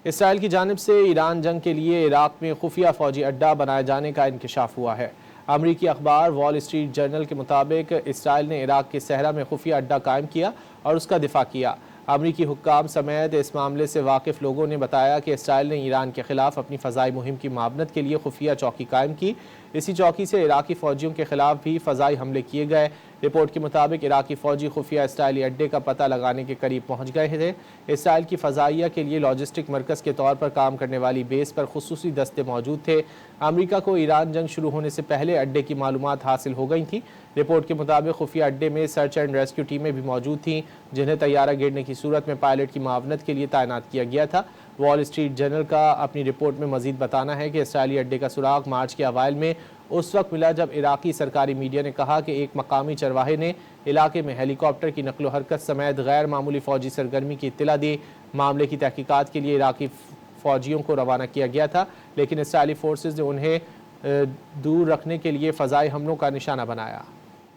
Israel की जानिब से ईरान जंग के लिए इराक में खुफिया फौजी अड्डा बनाए जाने का इंकशाफ हुआ है। अमरीकी अखबार वॉल स्ट्रीट जर्नल के मुताबिक इसराइल ने इराक के सहरा में खुफिया अड्डा कायम किया और उसका दिफा किया। अमरीकी हुक्काम समेत इस मामले से वाकिफ़ लोगों ने बताया कि इसराइल ने ईरान के खिलाफ अपनी फ़ज़ाई मुहिम की मावनत के लिए खुफिया चौकी कायम की। इसी चौकी से इराकी फ़ौजियों के खिलाफ भी फ़ज़ाई हमले किए गए। रिपोर्ट के मुताबिक इराकी फ़ौजी खुफिया इसराइली अड्डे का पता लगाने के करीब पहुँच गए थे। इसराइल की फ़ज़ाइया के लिए लॉजिस्टिक मरकज़ के तौर पर काम करने वाली बेस पर खुसूसी दस्ते मौजूद थे। अमरीका को ईरान जंग शुरू होने से पहले अड्डे की मालूमात हासिल हो गई थी। रिपोर्ट के मुताबिक खुफिया अड्डे में सर्च एंड रेस्क्यू टीमें भी मौजूद थीं, जिन्हें तैयारा गिरने की सूरत में पायलट की मावनत के लिए तैनात किया गया था। वॉल स्ट्रीट जर्नल का अपनी रिपोर्ट में मजीद बताना है कि इसराइली अड्डे का सुराग मार्च के अवाइल में उस वक्त मिला जब इराकी सरकारी मीडिया ने कहा कि एक मकामी चरवाहे ने इलाके में हेलीकॉप्टर की नकलो हरकत समेत गैर मामूली फ़ौजी सरगर्मी की इत्तला दी। मामले की तहकीकात के लिए इराकी फ़ौजियों को रवाना किया गया था, लेकिन इसराइली फोर्सेज ने उन्हें दूर रखने के लिए फ़ज़ाई हमलों का निशाना बनाया।